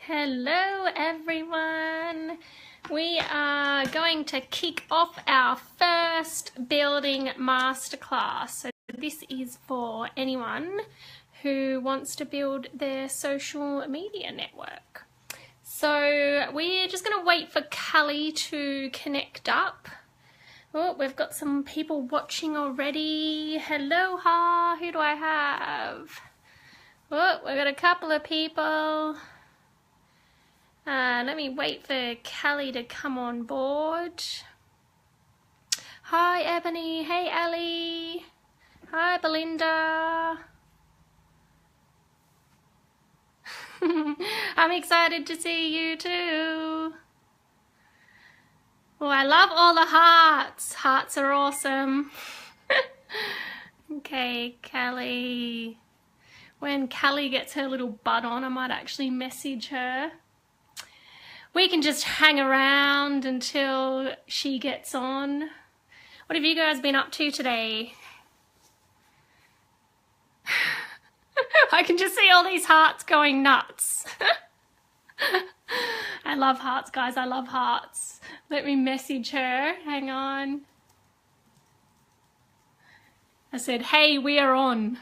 Hello everyone. We are going to kick off our first building masterclass. So this is for anyone who wants to build their social media network. So we're just going to wait for Callie to connect up. Oh, we've got some people watching already. Hello, who do I have? Oh, we've got a couple of people. Let me wait for Callie to come on board. Hi, Ebony. Hey, Ellie. Hi, Belinda. I'm excited to see you too. Oh, I love all the hearts. Hearts are awesome. Okay, Callie. When Callie gets her little butt on, I might actually message her. We can just hang around until she gets on. What have you guys been up to today? I can just see all these hearts going nuts. I love hearts, guys. I love hearts. Let me message her. Hang on. I said, hey, we are on.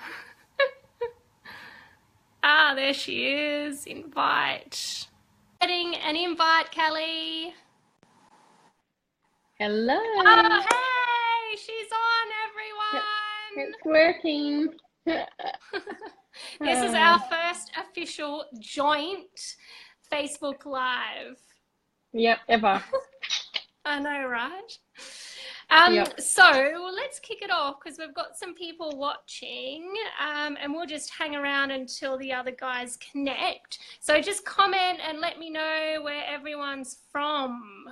Ah, there she is. Invite. Getting an invite, Callie. Hello. Oh, hey, she's on, everyone. It's working. This is our first official joint Facebook Live. Yep, ever. I know, right? Yep. So let's kick it off because we've got some people watching, and we'll just hang around until the other guys connect. So just comment and let me know where everyone's from.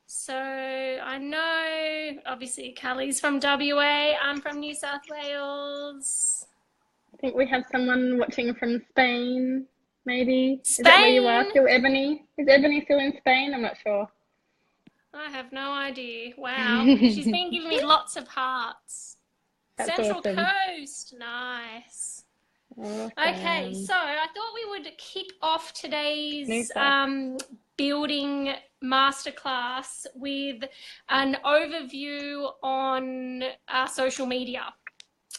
So I know, obviously, Callie's from WA. I'm from New South Wales. I think we have someone watching from Spain, maybe. Spain? Is that where you are still, Ebony? Is Ebony still in Spain? I'm not sure. I have no idea. Wow. She's been giving me lots of hearts. That's Central awesome. Coast. Nice. Awesome. Okay, so I thought we would kick off today's building masterclass with an overview on social media.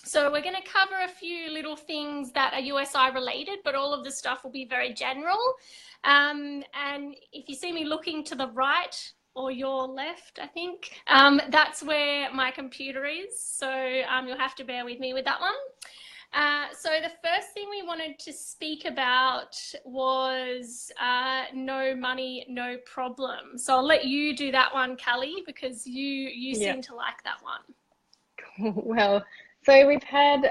So we're going to cover a few little things that are USI related, but all of the stuff will be very general. And if you see me looking to the right or your left, I think, that's where my computer is. So you'll have to bear with me with that one. So the first thing we wanted to speak about was no money, no problem. So I'll let you do that one, Callie, because you seem to like that one. Well, so we've had,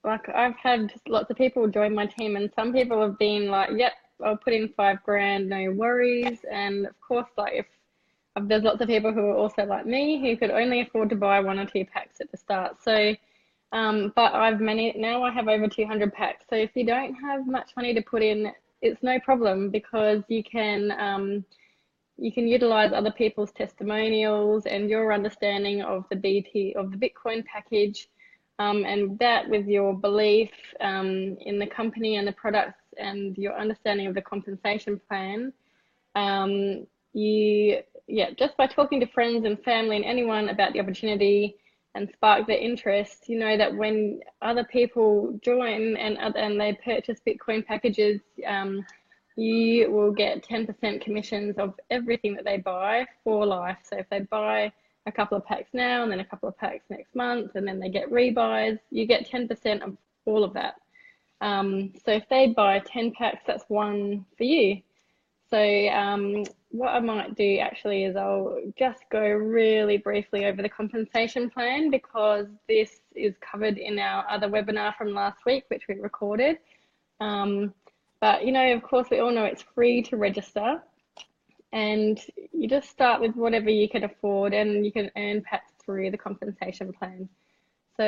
I've had lots of people join my team, and some people have been like, yep, I'll put in $5,000, no worries. And of course, like if there's lots of people who are also like me who could only afford to buy 1 or 2 packs at the start. So, but now I have over 200 packs. So if you don't have much money to put in, it's no problem because you can utilize other people's testimonials and your understanding of the Bitcoin package, and that with your belief in the company and the products and your understanding of the compensation plan, just by talking to friends and family and anyone about the opportunity and spark their interest, you know that when other people join and they purchase Bitcoin packages, you will get 10% commissions of everything that they buy for life. So if they buy a couple of packs now and then a couple of packs next month and then they get rebuys, you get 10% of all of that. So if they buy 10 packs, that's 1 for you. So what I might do actually is I'll just go really briefly over the compensation plan because this is covered in our other webinar from last week, which we recorded. But, you know, of course, we all know it's free to register and you just start with whatever you can afford and you can earn packs through the compensation plan. So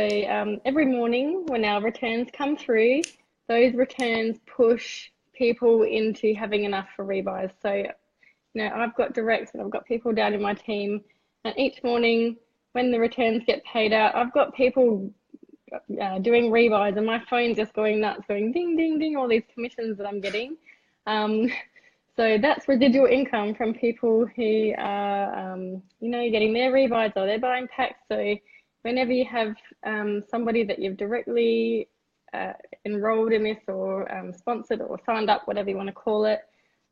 every morning when our returns come through, those returns push people into having enough for rebuys. So, you know, I've got directs and I've got people down in my team, and each morning when the returns get paid out, I've got people doing rebuys and my phone's just going nuts, going ding, ding, ding, all these commissions that I'm getting. So that's residual income from people who are, you know, getting their rebuys or they're buying packs. So whenever you have somebody that you've directly enrolled in this or sponsored or signed up, whatever you want to call it,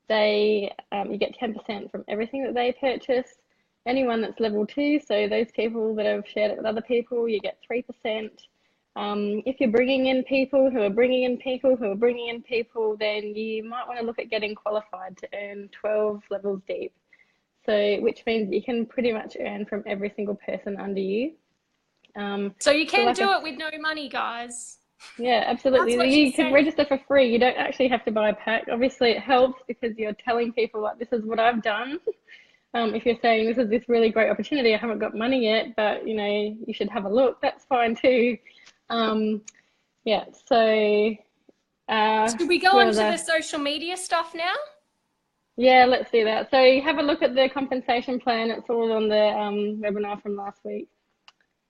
they you get 10% from everything that they purchase. Anyone that's level 2, so those people that have shared it with other people, you get 3%. If you're bringing in people who are bringing in people who are bringing in people, then you might want to look at getting qualified to earn 12 levels deep. So, which means you can pretty much earn from every single person under you. So you can do it with no money, guys. Yeah, absolutely. You can register for free. You don't actually have to buy a pack. Obviously, it helps because you're telling people like, this is what I've done. If you're saying this is this really great opportunity, I haven't got money yet, but you know, you should have a look. That's fine too. Yeah. So, should we go on to the social media stuff now? Yeah, let's do that. So have a look at the compensation plan. It's all on the webinar from last week.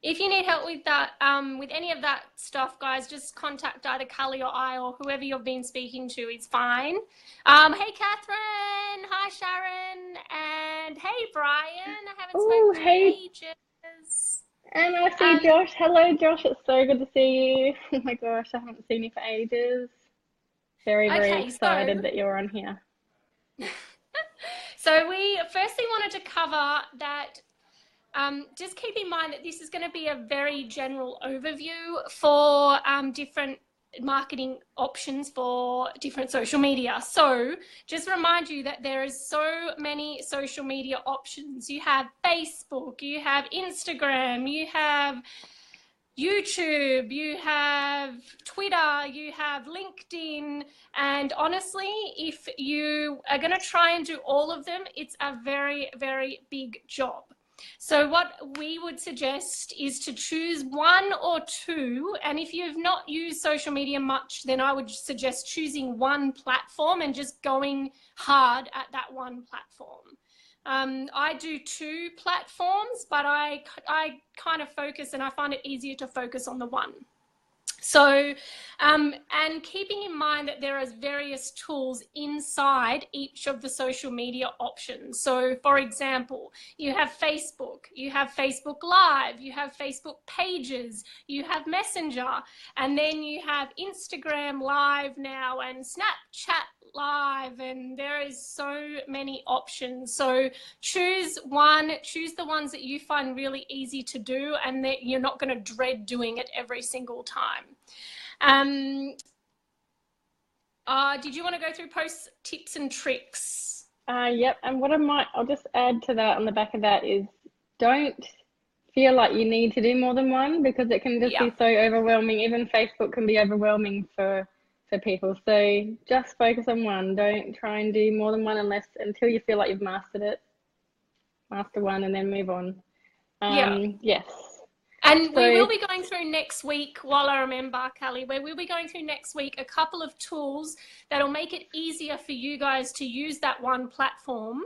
If you need help with that, with any of that stuff, guys, just contact either Cully or I or whoever you've been speaking to is fine. Hey, Catherine. Hi, Sharon. And hey, Brian. I haven't spoken to you in ages. And I see Josh. Hello, Josh. It's so good to see you. Oh my gosh, I haven't seen you for ages. Very excited that you're on here. So we firstly wanted to cover that. Just keep in mind that this is going to be a very general overview for different marketing options for different social media. So just remind you that there is so many social media options. You have Facebook, you have Instagram, you have YouTube, you have Twitter, you have LinkedIn, and honestly, if you are going to try and do all of them, it's a very, very big job. So what we would suggest is to choose one or two, and if you've not used social media much, then I would suggest choosing one platform and just going hard at that one platform. I do 2 platforms, but I kind of focus, and I find it easier to focus on the one. So, and keeping in mind that there are various tools inside each of the social media options. So, for example, you have Facebook Live, you have Facebook Pages, you have Messenger, and then you have Instagram Live now and Snapchat Live, and there is so many options. So choose one, choose the ones that you find really easy to do and that you're not going to dread doing it every single time. Did you want to go through post tips and tricks? Yep. And what I'll just add to that on the back of that is don't feel like you need to do more than one, because it can just be so overwhelming. Even Facebook can be overwhelming for people. So just focus on one. Don't try and do more than one until you feel like you've mastered it. Master one and then move on. Yes. And we will be going through next week, while I remember, Kelly, we will be going through next week a couple of tools that'll make it easier for you guys to use that one platform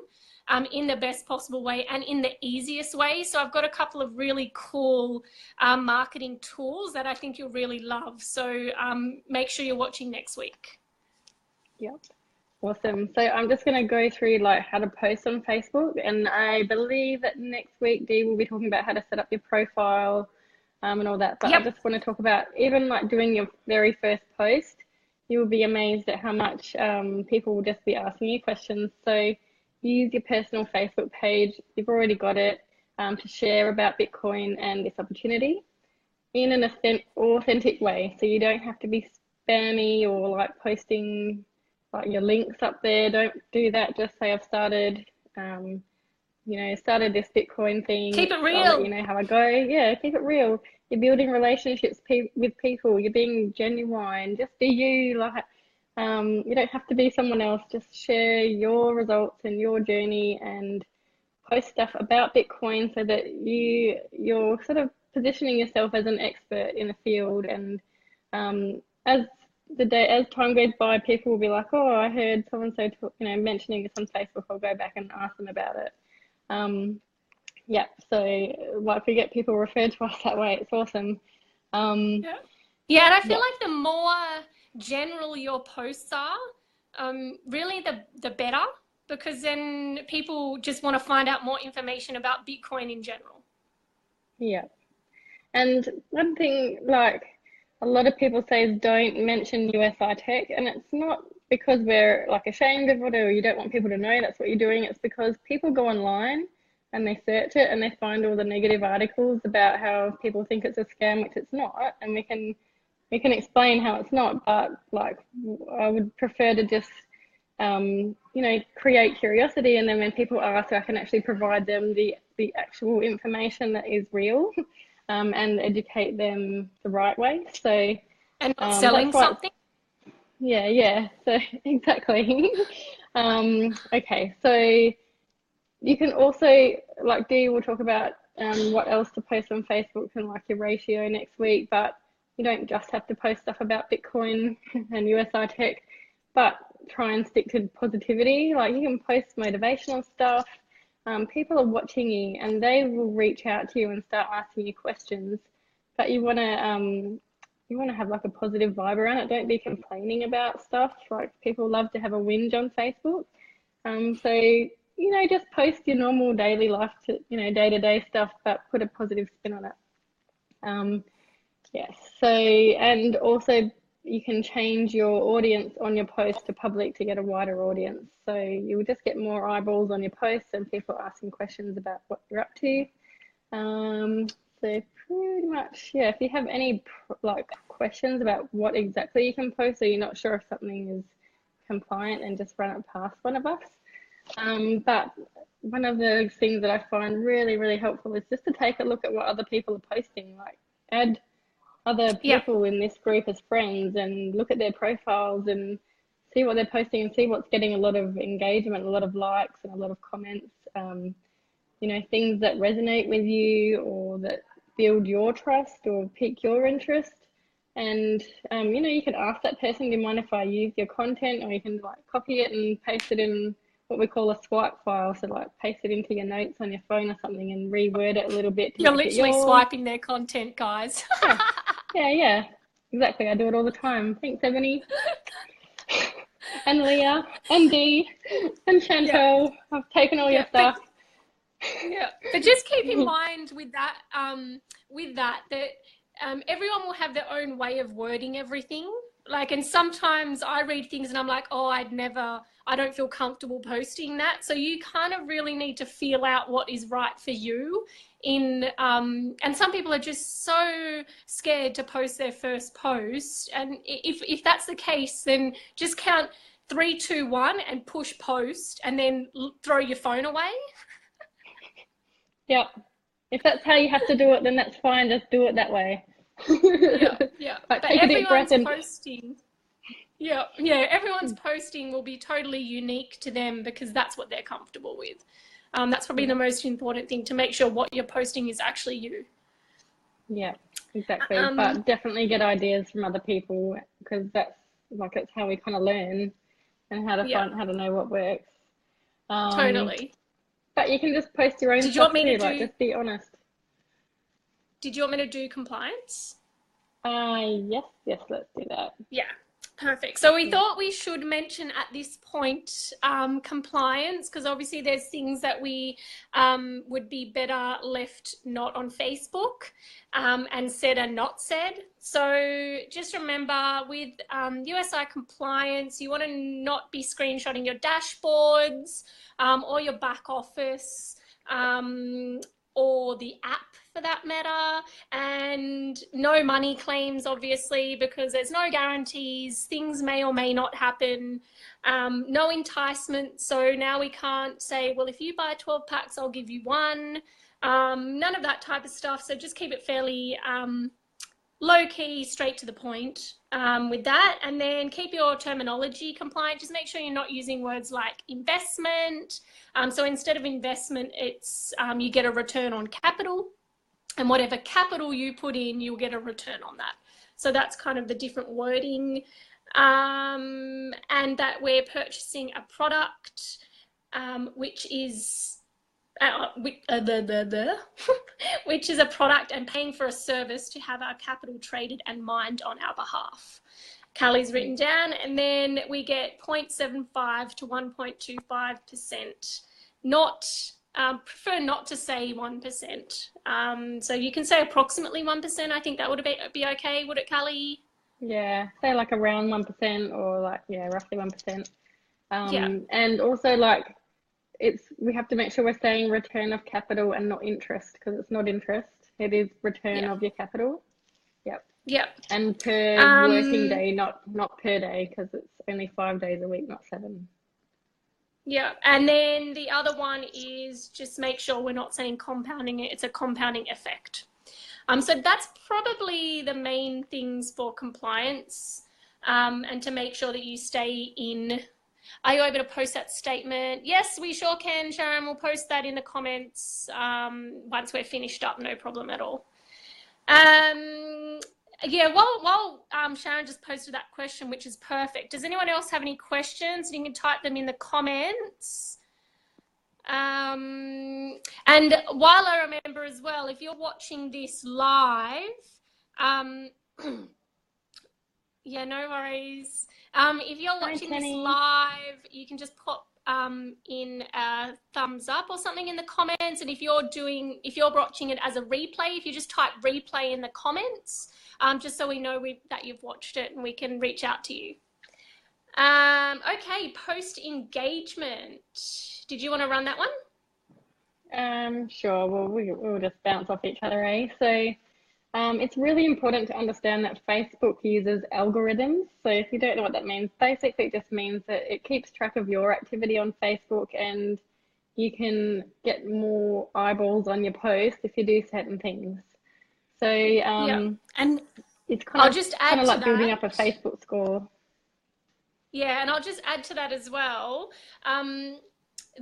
in the best possible way and in the easiest way. So I've got a couple of really cool marketing tools that I think you'll really love. So make sure you're watching next week. Yep. Awesome. So I'm just going to go through like how to post on Facebook, and I believe that next week Dee will be talking about how to set up your profile and all that. But I just want to talk about even like doing your very first post. You will be amazed at how much people will just be asking you questions. So use your personal Facebook page. You've already got it to share about Bitcoin and this opportunity in an authentic way. So you don't have to be spammy or like posting like your links up there. Don't do that. Just say I've started, started this Bitcoin thing. Keep it real. I'll let you know how I go. Yeah, keep it real. You're building relationships with people. You're being genuine. Just be you. Like, you don't have to be someone else. Just share your results and your journey and post stuff about Bitcoin so that you're sort of positioning yourself as an expert in the field. And as time goes by, people will be like, oh, I heard so-and-so mentioning this on Facebook. I'll go back and ask them about it. So like we get people referred to us that way. It's awesome. And I feel like the more general your posts are, really the better, because then people just want to find out more information about Bitcoin in general. Yeah. And one thing, like a lot of people say, is don't mention USI Tech, and it's not because we're like ashamed of it or you don't want people to know that's what you're doing. It's because people go online and they search it and they find all the negative articles about how people think it's a scam, which it's not, and we can explain how it's not. But like, I would prefer to just create curiosity, and then when people ask, I can actually provide them the actual information that is real, and educate them the right way. So And not selling something. Yeah. So exactly. Okay, so you can also, like Dee will talk about what else to post on Facebook and like your ratio next week, but you don't just have to post stuff about Bitcoin and USI Tech, but try and stick to positivity. Like you can post motivational stuff. People are watching you and they will reach out to you and start asking you questions, but you want to have like a positive vibe around it. Don't be complaining about stuff. Like people love to have a whinge on Facebook. So just post your normal daily life, day-to-day stuff, but put a positive spin on it. Yes. So, and also you can change your audience on your post to public to get a wider audience. So you will just get more eyeballs on your posts and people asking questions about what you're up to. So pretty much, yeah, if you have any like questions about what exactly you can post, or you're not sure if something is compliant, and just run it past one of us. But one of the things that I find really, really helpful is just to take a look at what other people are posting, like add other people in this group as friends and look at their profiles and see what they're posting and see what's getting a lot of engagement, a lot of likes and a lot of comments, things that resonate with you or that build your trust or pique your interest. And, you can ask that person, do you mind if I use your content? Or you can like copy it and paste it in what we call a swipe file. So like paste it into your notes on your phone or something and reword it a little bit to You're make it literally yours. swiping their content, guys. Yeah, exactly. I do it all the time. Thanks, Ebony. And Leah and Dee and Chantel. I've taken all your stuff. But just keep in mind with that, everyone will have their own way of wording everything. Like, and sometimes I read things and I'm like, oh, I don't feel comfortable posting that. So you kind of really need to feel out what is right for you. And some people are just so scared to post their first post. And if that's the case, then just count 3, 2, 1 and push post, and then throw your phone away. Yeah. If that's how you have to do it, then that's fine. Just do it that way. But take a deep breath and posting. Everyone's posting will be totally unique to them because that's what they're comfortable with. That's probably the most important thing, to make sure what you're posting is actually you. Yeah, exactly. But definitely get ideas from other people, because it's how we kind of learn and how to find, how to know what works. Totally. But you can just post your own stuff too, just be honest. Did you want me to do compliance? Yes, let's do that. Yeah, perfect. So we thought we should mention at this point compliance, because obviously there's things that we would be better left not on Facebook and said and not said. So just remember, with USI compliance, you want to not be screenshotting your dashboards or your back office or the app for that matter, and no money claims, obviously, because there's no guarantees. Things may or may not happen. No enticement. So now we can't say, well, if you buy 12 packs, I'll give you one. None of that type of stuff. So just keep it fairly low key, straight to the point with that. And then keep your terminology compliant. Just make sure you're not using words like investment. So instead of investment, it's you get a return on capital, and whatever capital you put in, you'll get a return on that. So that's kind of the different wording. And that we're purchasing a product, which is which is a product, and paying for a service to have our capital traded and mined on our behalf. Callie's written down, and then we get 0.75 to 1.25%. Prefer not to say 1%. So you can say approximately 1%. I think that would be okay, would it, Callie? Yeah, say like around 1% or like, yeah, roughly 1%. Yeah. And also like we have to make sure we're saying return of capital and not interest, because it's not interest. It is return of your capital. Yep. Yep. And per working day, not per day, because it's only 5 days a week, not 7. Yeah, and then the other one is just make sure we're not saying compounding it. It's a compounding effect. So that's probably the main things for compliance, and to make sure that you stay in. Are you able to post that statement? Yes, we sure can, Sharon. We'll post that in the comments once we're finished up. No problem at all. Yeah, while Sharon just posted that question, which is perfect. Does anyone else have any questions? You can type them in the comments. And while I remember as well, if you're watching this live, yeah, no worries. If you're watching this live, you can just pop in a thumbs up or something in the comments. And if you're watching it as a replay, if you just type replay in the comments, just so we know that you've watched it and we can reach out to you. Okay, post engagement. Did you want to run that one? Sure. Well, we'll just bounce off each other, eh? So it's really important to understand that Facebook uses algorithms. So if you don't know what that means, basically it just means that it keeps track of your activity on Facebook, and you can get more eyeballs on your post if you do certain things. So yeah. And it's kind of like building up a Facebook score. Yeah, and I'll just add to that as well.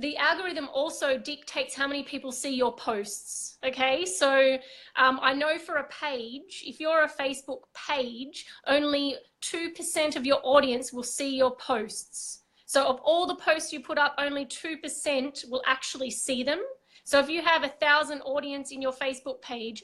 The algorithm also dictates how many people see your posts. Okay, so I know for a page, if you're a Facebook page, only 2% of your audience will see your posts. So of all the posts you put up, only 2% will actually see them. So if you have 1,000 audience in your Facebook page,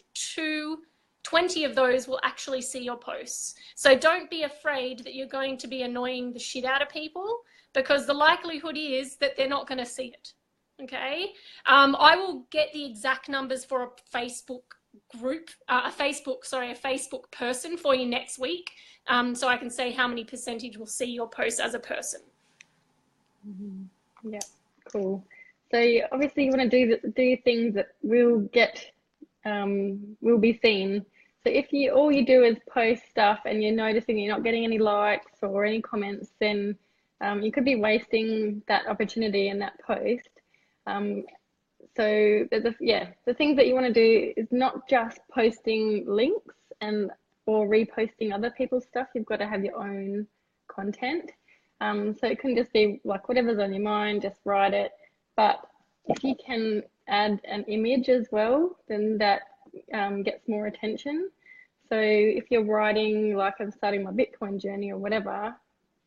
20 of those will actually see your posts. So don't be afraid that you're going to be annoying the shit out of people, because the likelihood is that they're not going to see it. Okay. I will get the exact numbers for a Facebook group, a Facebook person for you next week. So I can say how many percentage will see your post as a person. Yeah, cool. So obviously you want to do things that will be seen. So if all you do is post stuff and you're noticing you're not getting any likes or any comments, then you could be wasting that opportunity in that post. So the things that you want to do is not just posting links or reposting other people's stuff. You've got to have your own content. So it can just be like whatever's on your mind, just write it. But if you can add an image as well, then that gets more attention. So if you're writing like I'm starting my Bitcoin journey or whatever,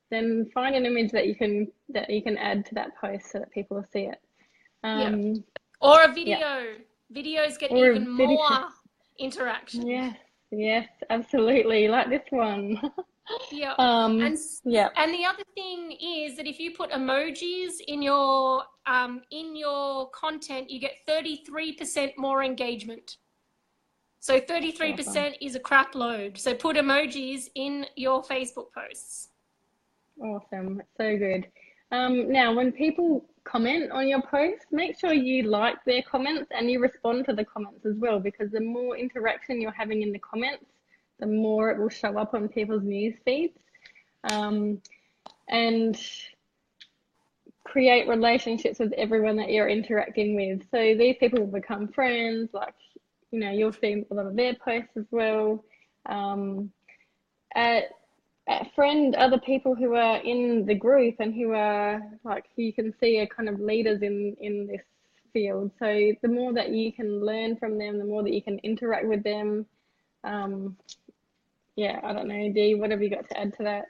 then find an image that you can add to that post so that people will see it. Or a video. Yeah. Videos get even more interaction. Yes, absolutely. Like this one. Yeah. And the other thing is that if you put emojis in your content, you get 33% more engagement. So 33% is a crap load. So put emojis in your Facebook posts. Awesome. So good. Now, when people comment on your posts, make sure you like their comments and you respond to the comments as well, because the more interaction you're having in the comments, the more it will show up on people's news feeds, and create relationships with everyone that you're interacting with. So these people will become friends, like, you know, you'll see a lot of their posts as well. Friend other people who are in the group and who you can see are kind of leaders in this field. So the more that you can learn from them, the more that you can interact with them. Yeah, I don't know, Dee, what have you got to add to that?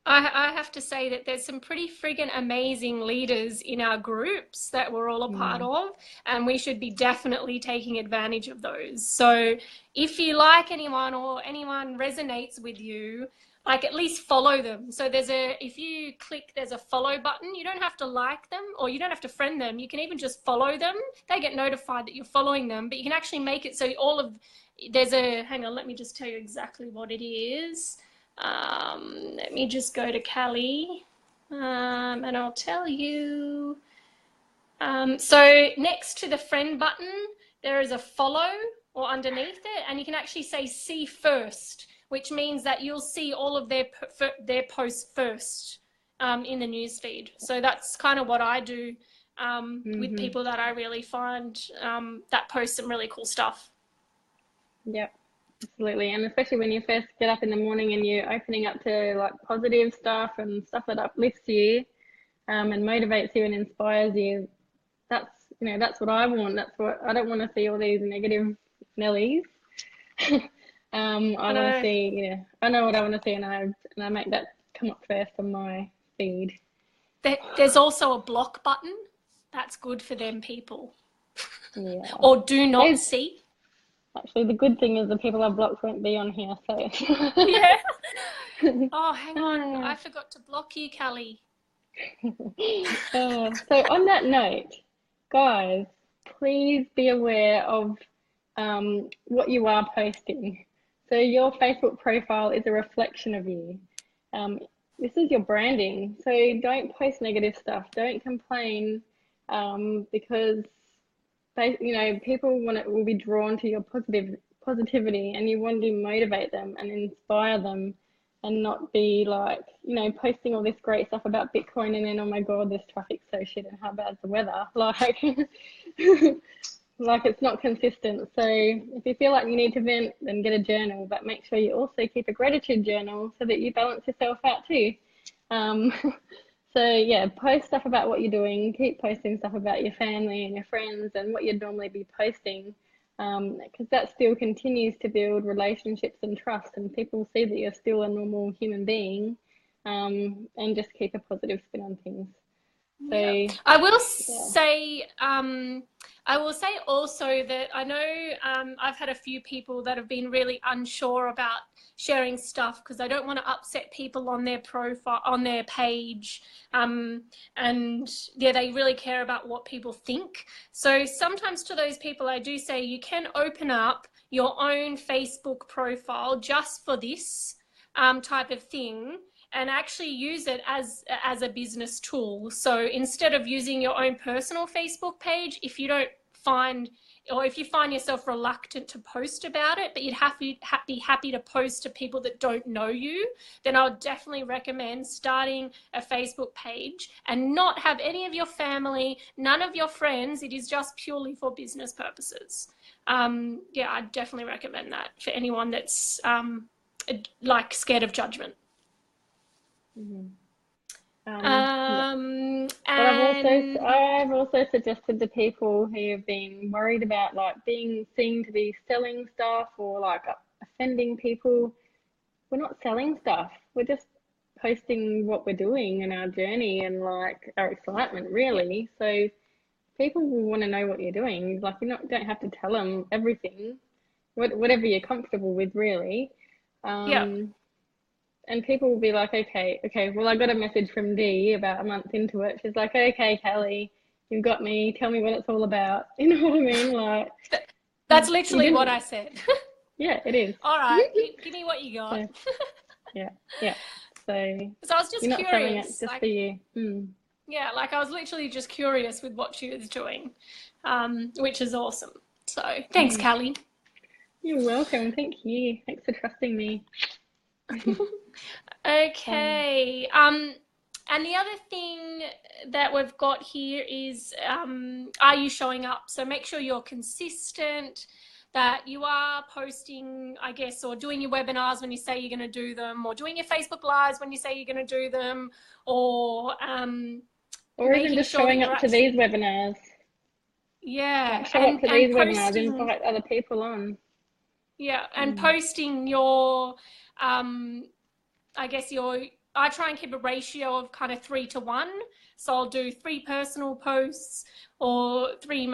I have to say that there's some pretty friggin' amazing leaders in our groups that we're all a part of, and we should be definitely taking advantage of those. So if you like anyone or anyone resonates with you, like at least follow them. So if you click, there's a follow button. You don't have to like them, or you don't have to friend them. You can even just follow them. They get notified that you're following them, but you can actually make it so hang on, let me just tell you exactly what it is. Let me just go to Callie, and I'll tell you. So next to the friend button, there is a follow, or underneath it, and you can actually say see first, which means that you'll see all of their posts first in the newsfeed. So that's kind of what I do with people that I really find that post some really cool stuff. Yeah, absolutely. And especially when you first get up in the morning and you're opening up to like positive stuff and stuff that uplifts you and motivates you and inspires you, that's what I want. I don't want to see all these negative Nellies. I want to see, I know what I want to see, and I make that come up first on my feed. There's also a block button. That's good for them people. Yeah. Or do not see. Actually, the good thing is the people I've blocked won't be on here, so. Yeah. Oh, hang on. I forgot to block you, Callie. So on that note, guys, please be aware of what you are posting. So your Facebook profile is a reflection of you. This is your branding. So don't post negative stuff. Don't complain because people will be drawn to your positivity, and you want to motivate them and inspire them, and not be like, posting all this great stuff about Bitcoin and then, oh my God, this traffic's so shit and how bad's the weather. Like, like it's not consistent. So if you feel like you need to vent, then get a journal, but make sure you also keep a gratitude journal so that you balance yourself out too. So yeah, post stuff about what you're doing, keep posting stuff about your family and your friends and what you'd normally be posting, because that still continues to build relationships and trust, and people see that you're still a normal human being, and just keep a positive spin on things. So yeah. I will say also that I know I've had a few people that have been really unsure about sharing stuff because I don't want to upset people on their profile, on their page, and yeah, they really care about what people think. So sometimes to those people I do say you can open up your own Facebook profile just for this type of thing, and actually use it as a business tool. So instead of using your own personal Facebook page, if you find yourself reluctant to post about it, but you'd be happy to post to people that don't know you, then I would definitely recommend starting a Facebook page and not have any of your family, none of your friends. It is just purely for business purposes. Yeah, I'd definitely recommend that for anyone that's like scared of judgment. Yeah. But I've also suggested to people who have been worried about like being seen to be selling stuff or like offending people. We're not selling stuff. We're just posting what we're doing and our journey and like our excitement, really. So people will want to know what you're doing. Like don't have to tell them everything. Whatever you're comfortable with, really. And people will be like, okay, well, I got a message from Dee about a month into it. She's like, okay, Callie, you've got me. Tell me what it's all about. You know what I mean? Like, that's literally what I said. Yeah, it is. All right, give me what you got. Yeah. So I was just you're not selling it curious. just for you. Yeah, like I was literally just curious with what she was doing, which is awesome. So thanks, Callie. You're welcome. Thank you. Thanks for trusting me. Okay. And the other thing that we've got here is, are you showing up? So make sure you're consistent, that you are posting, I guess, or doing your webinars when you say you're going to do them, or doing your Facebook Lives when you say you're going to do them, or even just showing up to these webinars. Yeah. Like show up to these webinars, invite other people on. Yeah, and posting your, I guess I try and keep a ratio of kind of 3 to 1. So I'll do 3 personal posts or 3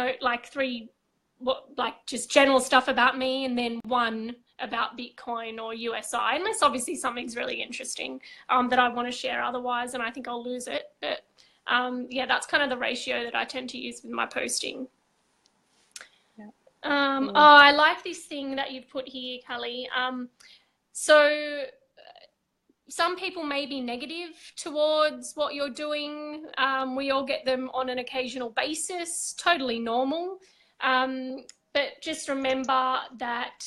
just general stuff about me, and then 1 about Bitcoin or USI, unless obviously something's really interesting that I want to share otherwise, and I think I'll lose it. But yeah, that's kind of the ratio that I tend to use with my posting. Oh, I like this thing that you've put here, Kelly. So some people may be negative towards what you're doing. We all get them on an occasional basis, totally normal. But just remember that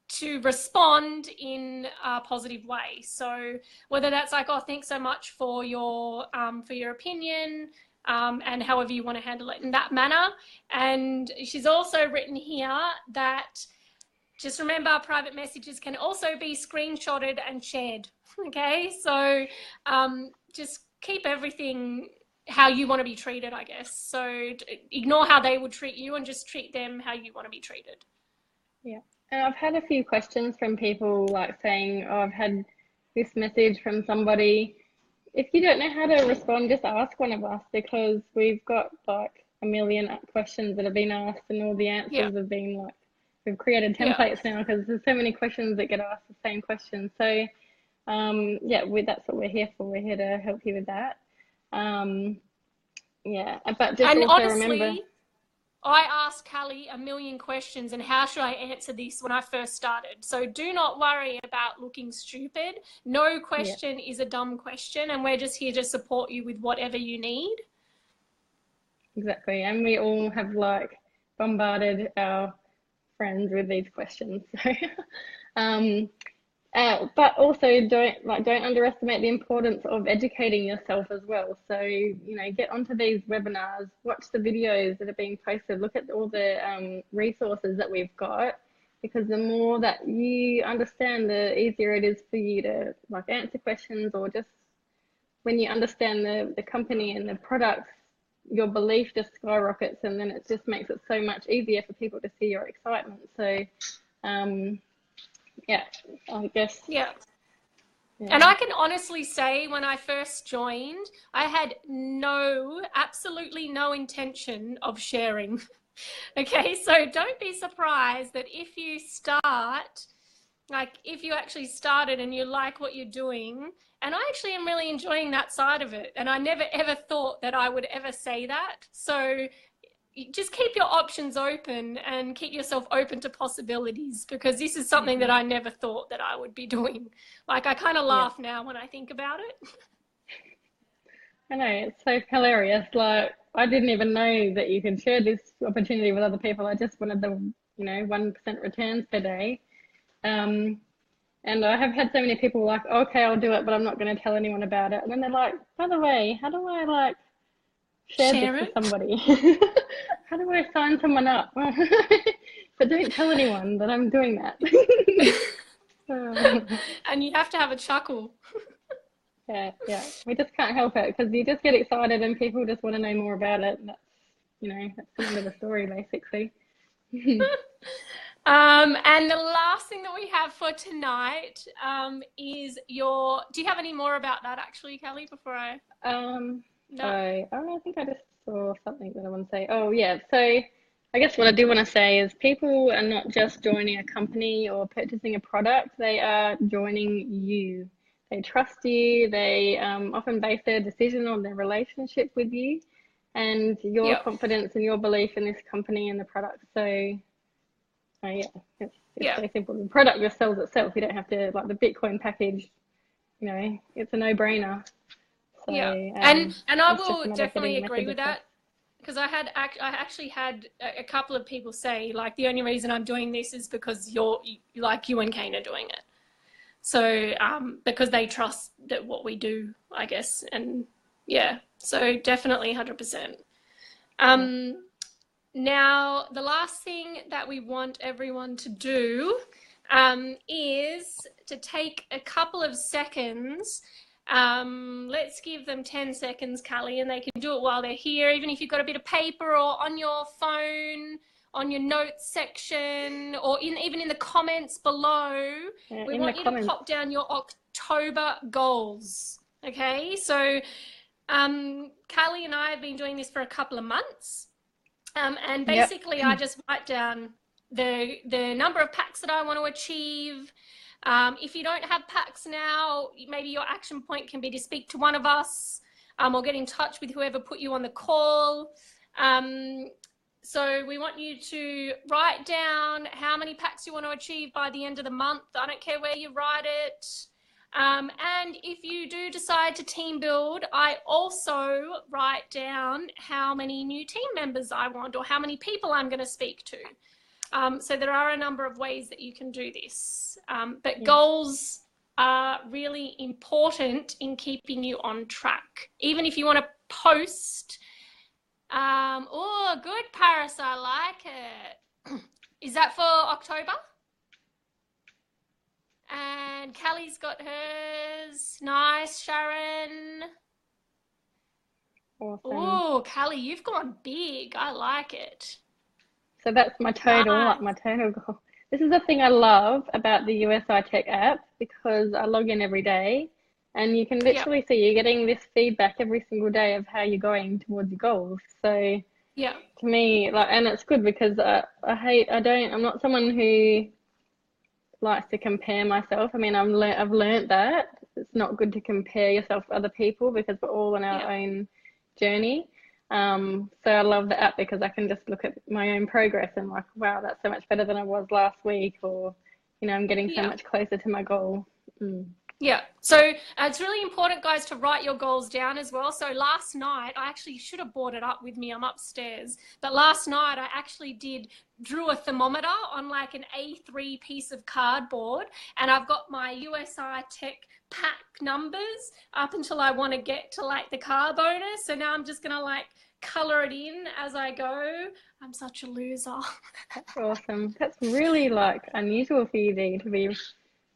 to respond in a positive way. So whether that's like, oh, thanks so much for your opinion, and however you want to handle it in that manner. And she's also written here that just remember private messages can also be screenshotted and shared. Okay, so just keep everything how you want to be treated, I guess. So ignore how they would treat you and just treat them how you want to be treated. Yeah. And I've had a few questions from people like saying, oh, I've had this message from somebody. If you don't know how to respond, just ask one of us, because we've got like a million questions that have been asked, and all the answers have been like, we've created templates now because there's so many questions that get asked the same question. So yeah, that's what we're here for. We're here to help you with that. Yeah, but just and also honestly, remember, I asked Callie a million questions and how should I answer this when I first started. So do not worry about looking stupid. No question is a dumb question, and we're just here to support you with whatever you need. Exactly. And we all have like bombarded our friends with these questions. So but also don't underestimate the importance of educating yourself as well. So, you know, get onto these webinars, watch the videos that are being posted, look at all the resources that we've got, because the more that you understand, the easier it is for you to like answer questions, or just when you understand the company and the products, your belief just skyrockets, and then it just makes it so much easier for people to see your excitement. So yeah, I guess. Yeah. And I can honestly say when I first joined, I had absolutely no intention of sharing. Okay, so don't be surprised that if you start, like if you actually started and you like what you're doing, and I actually am really enjoying that side of it, and I never ever thought that I would ever say that. So just keep your options open and keep yourself open to possibilities, because this is something that I never thought that I would be doing. Like I kind of laugh now when I think about it. I know, it's so hilarious. Like I didn't even know that you could share this opportunity with other people. I just wanted the 1% returns per day. And I have had so many people like, okay, I'll do it, but I'm not going to tell anyone about it. And then they're like, by the way, how do I like share this with somebody? How do I sign someone up? But don't tell anyone that I'm doing that. And you have to have a chuckle. Yeah, we just can't help it, because you just get excited and people just want to know more about it. And that's, that's the end of the story, basically. And the last thing that we have for tonight is do you have any more about that actually, Kelly, before I? No. I don't know, I think I just saw something that I want to say. Oh yeah, so I guess what I do want to say is people are not just joining a company or purchasing a product, they are joining you. They trust you, they often base their decision on their relationship with you and your confidence and your belief in this company and the product. So yeah, it's so simple. The product just sells itself. You don't have to, like the Bitcoin package, it's a no-brainer. So, and I will definitely agree with that, because I actually had a couple of people say, like, the only reason I'm doing this is because you and Kane are doing it. So because they trust that what we do, I guess. And yeah, so definitely 100%. Now, the last thing that we want everyone to do is to take a couple of seconds. Let's give them 10 seconds, Callie, and they can do it while they're here, even if you've got a bit of paper or on your phone, on your notes section, or even in the comments below. We want you to pop down your October goals. Okay, so Callie and I have been doing this for a couple of months. And basically I just write down the number of packs that I want to achieve. If you don't have packs now, maybe your action point can be to speak to one of us, or get in touch with whoever put you on the call. So we want you to write down how many packs you want to achieve by the end of the month. I don't care where you write it. And if you do decide to team build, I also write down how many new team members I want, or how many people I'm going to speak to. So there are a number of ways that you can do this. But goals are really important in keeping you on track. Even if you want to post, oh, good, Paris, I like it. Is that for October? And Callie's got hers. Nice, Sharon. Awesome. Oh, Callie, you've gone big. I like it. So that's my total, like my total goal. This is the thing I love about the USI Tech app, because I log in every day and you can literally see you're getting this feedback every single day of how you're going towards your goals. So to me, like, and it's good because I'm not someone who likes to compare myself. I mean, I've learned that it's not good to compare yourself to other people, because we're all on our own journey. So I love the app because I can just look at my own progress and like, wow, that's so much better than I was last week, or, you know, I'm getting so much closer to my goal. Yeah, so it's really important, guys, to write your goals down as well. So last night, I actually should have brought it up with me. I'm upstairs. But last night, I actually drew a thermometer on like an A3 piece of cardboard. And I've got my USI Tech pack numbers up until I want to get to like the car bonus. So now I'm just going to like color it in as I go. I'm such a loser. That's awesome. That's really like unusual for you, Dee, to be...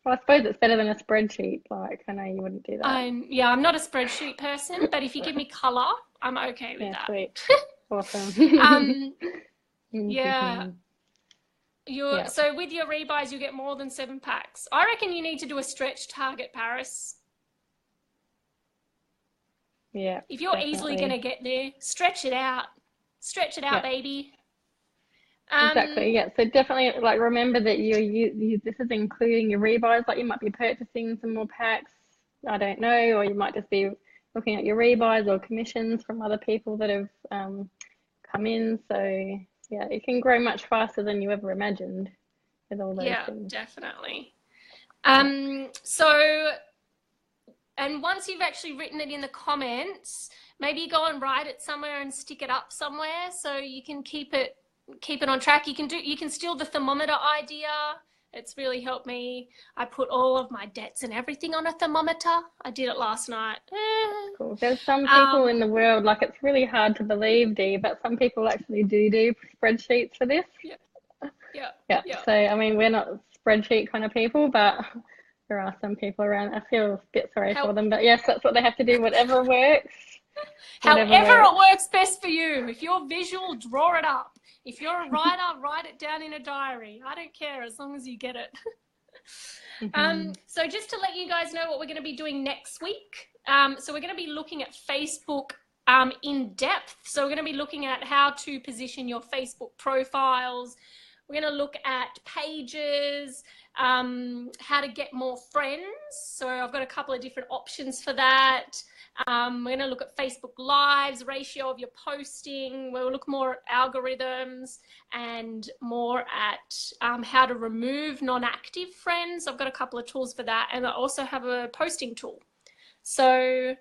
Well, I suppose it's better than a spreadsheet. Like, I know you wouldn't do that. I'm not a spreadsheet person, but if you give me color, I'm okay with that. Sweet. Awesome. So with your rebuys, you get more than 7 packs. I reckon you need to do a stretch target, Paris. Yeah. If you're easily going to get there, stretch it out. Stretch it out, baby. Exactly. Yeah. So definitely, like, remember that you this is including your rebuys. Like, you might be purchasing some more packs, I don't know, or you might just be looking at your rebuys or commissions from other people that have come in. So yeah, it can grow much faster than you ever imagined with all those things. Yeah, definitely. And once you've actually written it in the comments, maybe go and write it somewhere and stick it up somewhere so you can keep it on track. You can steal the thermometer idea. It's really helped me. I put all of my debts and everything on a thermometer. I did it last night. Cool. There's some people in the world, like, it's really hard to believe, Dee, but some people actually do spreadsheets for this. Yeah. So, I mean, we're not spreadsheet kind of people, but there are some people around. I feel a bit sorry for them, but yes, that's what they have to do, whatever works. However it works best for you. If you're visual, draw it up. If you're a writer, write it down in a diary. I don't care, as long as you get it. So just to let you guys know what we're going to be doing next week. So we're going to be looking at Facebook in depth. So we're going to be looking at how to position your Facebook profiles. We're going to look at pages, how to get more friends. So I've got a couple of different options for that. We're going to look at Facebook Lives, ratio of your posting. We'll look more at algorithms and more at how to remove non-active friends. I've got a couple of tools for that. And I also have a posting tool. So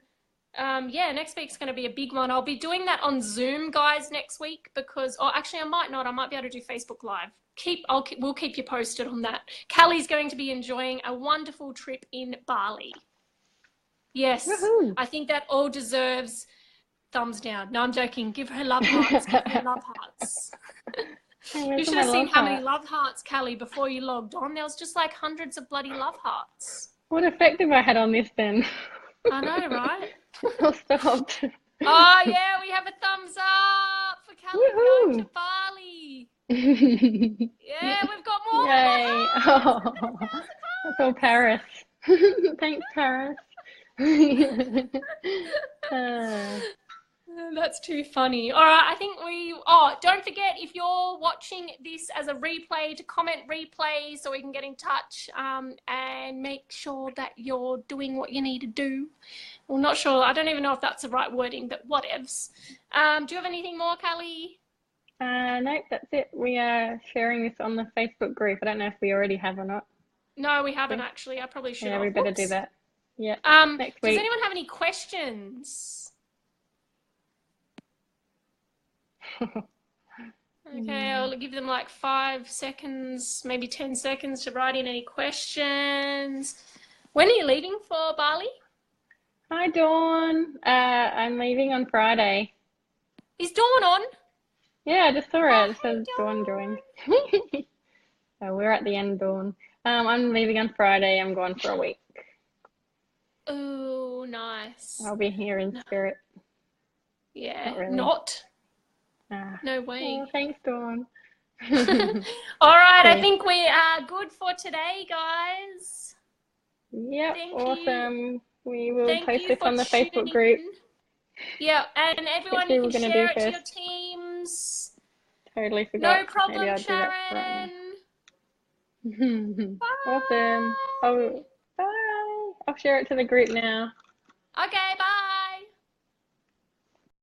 next week's going to be a big one. I'll be doing that on Zoom, guys, next week because, actually I might not. I might be able to do Facebook Live. We'll keep you posted on that. Callie's going to be enjoying a wonderful trip in Bali. Yes, I think that all deserves thumbs down. No, I'm joking. Give her love hearts. Give her love hearts. You should have seen how many love hearts, Callie, before you logged on. There was just like hundreds of bloody love hearts. What effect have I had on this then? I know, right? I'll stop. Oh, yeah, we have a thumbs up for Callie going to Bali. Yeah, we've got more. Yay. That's all Paris. Thanks, Paris. That's That's too funny. All right, I think don't forget, if you're watching this as a replay, to comment replay so we can get in touch, and make sure that you're doing what you need to do. Well, not sure. I don't even know if that's the right wording, but whatevs. Do you have anything more, Callie? No, that's it. We are sharing this on the Facebook group. I don't know if we already have or not. No, we haven't actually. I probably should have. Yeah, we better do that. Yeah. Next week. Does anyone have any questions? Okay, I'll give them like 5 seconds, maybe 10 seconds to write in any questions. When are you leaving for Bali? Hi, Dawn. I'm leaving on Friday. Is Dawn on? Yeah, I just saw it. It Hey, says Dawn joined. So we're at the end, Dawn. I'm leaving on Friday. I'm gone for a week. Oh, nice. I'll be here in spirit. Yeah, Not really. not. Ah. No way. Oh, thanks, Dawn. All right, Okay. I think we are good for today, guys. Yep, Thank awesome. you. We will Thank post you this for on the Facebook tuning group. in. Yeah, and everyone, we you were can gonna share do it to your first. teams. Totally forgot. No problem, Maybe I'll Sharon. do that right now. Bye. Awesome. Bye. I'll share it to the group now. Okay, bye.